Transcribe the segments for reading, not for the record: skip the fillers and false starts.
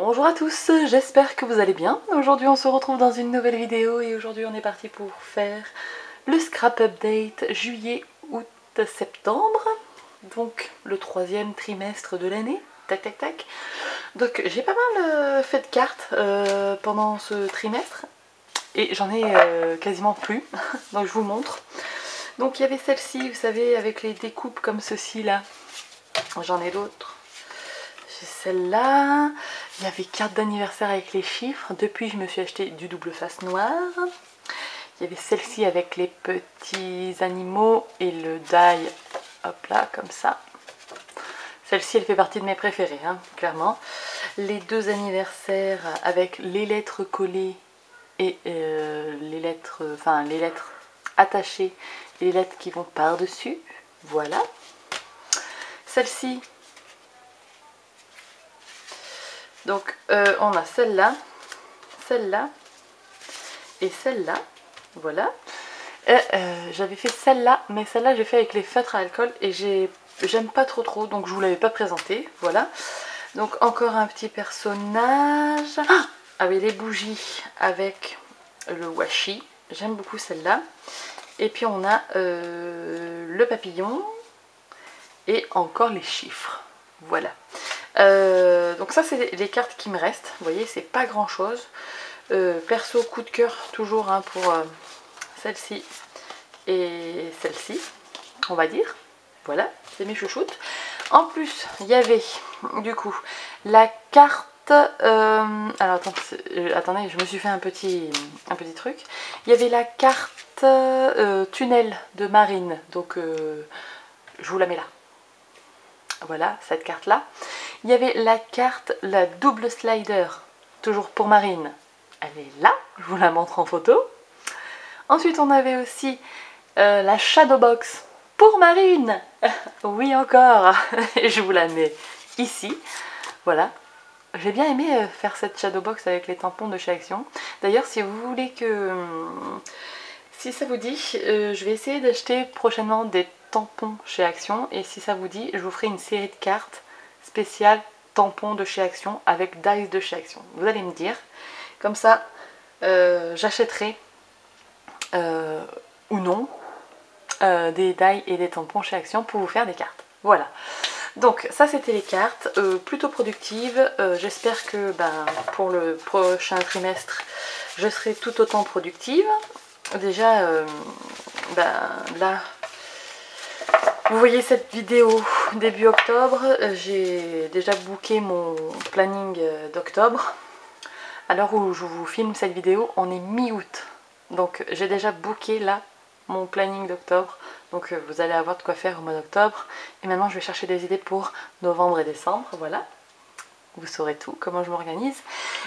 Bonjour à tous, j'espère que vous allez bien. Aujourd'hui on se retrouve dans une nouvelle vidéo et aujourd'hui on est parti pour faire le scrap update juillet, août, septembre. Donc le troisième trimestre de l'année. Tac tac tac. Donc j'ai pas mal fait de cartes pendant ce trimestre et j'en ai quasiment plus. Donc je vous montre. Donc il y avait celle-ci, vous savez, avec les découpes comme ceci là. J'en ai d'autres. J'ai celle-là. Il y avait carte d'anniversaire avec les chiffres. Depuis, je me suis acheté du double face noir. Il y avait celle-ci avec les petits animaux et le die, hop là, comme ça. Celle-ci, elle fait partie de mes préférées, hein, clairement. Les deux anniversaires avec les lettres collées et les lettres attachées et les lettres qui vont par-dessus. Voilà. Celle-ci. Donc on a celle-là, celle-là et celle-là, voilà. J'avais fait celle-là, mais celle-là j'ai fait avec les feutres à alcool et j'aime pas trop, donc je vous l'avais pas présenté, voilà. Donc encore un petit personnage. Ah oui, les bougies avec le washi, j'aime beaucoup celle-là. Et puis on a le papillon et encore les chiffres, voilà. Donc ça c'est les cartes qui me restent, vous voyez, c'est pas grand chose. Perso, coup de cœur toujours hein, pour celle-ci et celle-ci, on va dire. Voilà, c'est mes chouchoutes. En plus, il y avait du coup la carte. Alors attendez, je me suis fait un petit truc. Il y avait la carte tunnel de Marine, donc je vous la mets là. Voilà, cette carte-là. Il y avait la carte, la double slider, toujours pour Marine. Elle est là, je vous la montre en photo. Ensuite, on avait aussi la shadow box pour Marine. Oui, encore. Je vous la mets ici. Voilà. J'ai bien aimé faire cette shadow box avec les tampons de chez Action. D'ailleurs, si vous voulez que... Si ça vous dit, je vais essayer d'acheter prochainement des tampons chez Action. Et si ça vous dit, je vous ferai une série de cartes spéciales tampons de chez Action avec dies de chez Action. Vous allez me dire. Comme ça, j'achèterai ou non des dies et des tampons chez Action pour vous faire des cartes. Voilà. Donc ça c'était les cartes, plutôt productives. J'espère que pour le prochain trimestre, je serai tout autant productive. Déjà, là, vous voyez cette vidéo début octobre, j'ai déjà booké mon planning d'octobre. À l'heure où je vous filme cette vidéo, on est mi-août. Donc j'ai déjà booké là mon planning d'octobre. Donc vous allez avoir de quoi faire au mois d'octobre. Et maintenant je vais chercher des idées pour novembre et décembre. Voilà. Vous saurez tout, comment je m'organise.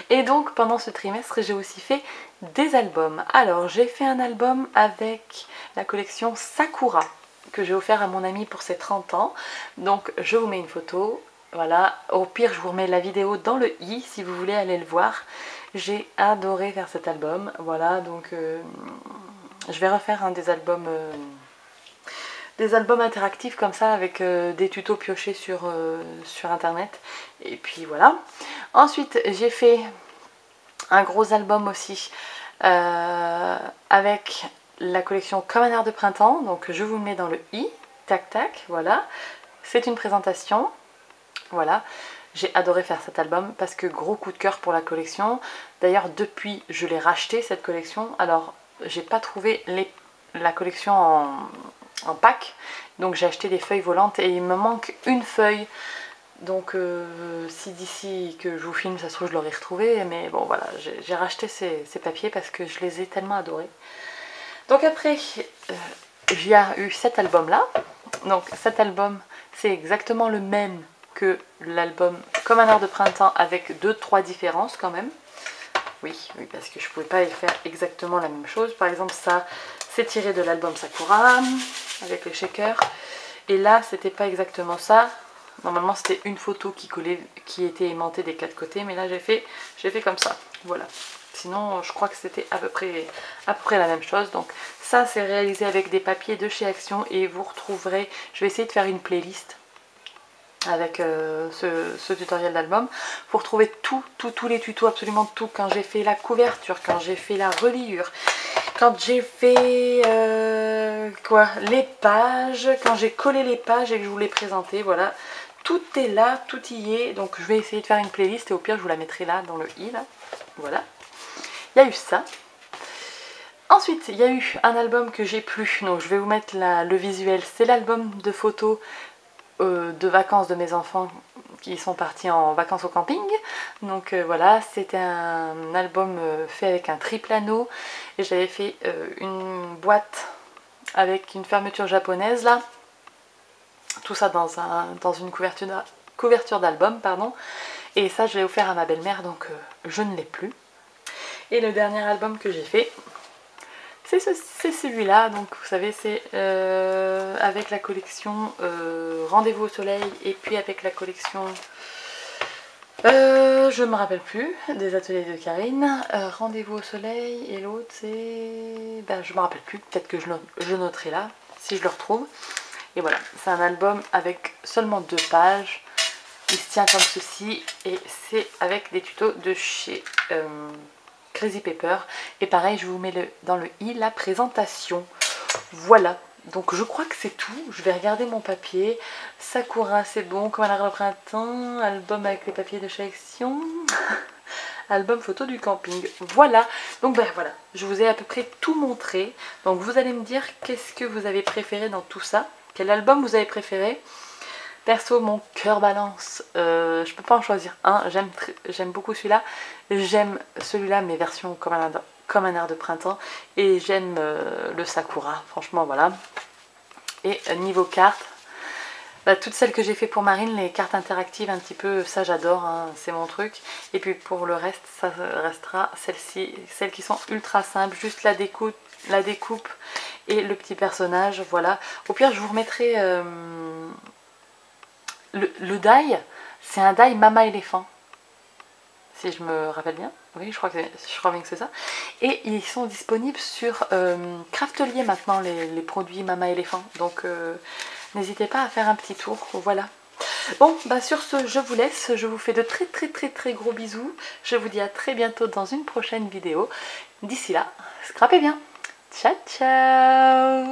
Et donc pendant ce trimestre, j'ai aussi fait des albums. Alors j'ai fait un album avec la collection Sakura que j'ai offert à mon ami pour ses 30 ans. Donc je vous mets une photo. Voilà, au pire je vous remets la vidéo dans le i si vous voulez aller le voir. J'ai adoré faire cet album. Voilà, donc je vais refaire des albums interactifs comme ça avec des tutos piochés sur internet. Et puis voilà. Ensuite j'ai fait un gros album aussi avec la collection Comme un air de printemps. Donc je vous le mets dans le i. Tac tac, voilà. C'est une présentation. Voilà. J'ai adoré faire cet album parce que gros coup de cœur pour la collection. D'ailleurs depuis je l'ai racheté cette collection. Alors j'ai pas trouvé la collection en pack. Donc j'ai acheté des feuilles volantes et il me manque une feuille. Donc si d'ici que je vous filme ça se trouve je l'aurai retrouvé. Mais bon voilà, j'ai racheté ces papiers parce que je les ai tellement adorés. Donc après il y a eu cet album là. Donc cet album c'est exactement le même que l'album Comme un air de printemps avec 2-3 différences quand même. Oui, parce que je pouvais pas y faire exactement la même chose. Par exemple ça c'est tiré de l'album Sakura avec les shakers. Et là c'était pas exactement ça. Normalement c'était une photo qui était aimantée des 4 côtés. Mais là j'ai fait comme ça. Voilà. Sinon je crois que c'était à peu près la même chose. Donc ça c'est réalisé avec des papiers de chez Action. Et vous retrouverez, je vais essayer de faire une playlist avec ce tutoriel d'album. Vous retrouvez tous les tutos, absolument tout, quand j'ai fait la couverture, quand j'ai fait la reliure, quand j'ai fait les pages, quand j'ai collé les pages et que je vous les présentais, voilà. Tout est là, tout y est, donc je vais essayer de faire une playlist et au pire je vous la mettrai là dans le i là. Voilà. Il y a eu ça. Ensuite, il y a eu un album que j'ai plus, donc je vais vous mettre le visuel. C'est l'album de photos de vacances de mes enfants qui sont partis en vacances au camping. Donc voilà, c'était un album fait avec un triple anneau et j'avais fait une boîte avec une fermeture japonaise là. Tout ça dans une couverture d'album, pardon. Et ça, je l'ai offert à ma belle-mère, donc je ne l'ai plus. Et le dernier album que j'ai fait, c'est celui-là. Donc vous savez, c'est avec la collection Rendez-vous au soleil et puis avec la collection je me rappelle plus, des ateliers de Karine. Rendez-vous au soleil et l'autre c'est... Ben, je me rappelle plus, peut-être que je noterai là si je le retrouve. Et voilà, c'est un album avec seulement 2 pages. Il se tient comme ceci et c'est avec des tutos de chez Crazy Paper. Et pareil, je vous mets dans le i la présentation. Voilà, donc je crois que c'est tout. Je vais regarder mon papier. Sakura, c'est bon, comme un arbre de printemps. Album avec les papiers de chez Action. Album photo du camping. Voilà, donc ben voilà, je vous ai à peu près tout montré. Donc vous allez me dire qu'est-ce que vous avez préféré dans tout ça. Quel album vous avez préféré? Perso, mon cœur balance. Je peux pas en choisir un. J'aime beaucoup celui-là. J'aime celui-là, mais version comme un air de printemps. Et j'aime le Sakura. Franchement, voilà. Et niveau cartes, bah, toutes celles que j'ai fait pour Marine, les cartes interactives un petit peu, ça j'adore. Hein, c'est mon truc. Et puis pour le reste, ça restera celles-ci, celles qui sont ultra simples. Juste la découpe et le petit personnage. Voilà. Au pire, je vous remettrai... Le die, c'est un die Mama éléphant, si je me rappelle bien. Oui, je crois bien que c'est ça. Et ils sont disponibles sur Craftelier maintenant, les produits Mama éléphant. Donc n'hésitez pas à faire un petit tour. Voilà. Bon, bah sur ce, je vous laisse. Je vous fais de très gros bisous. Je vous dis à très bientôt dans une prochaine vidéo. D'ici là, scrapez bien. Ciao, ciao.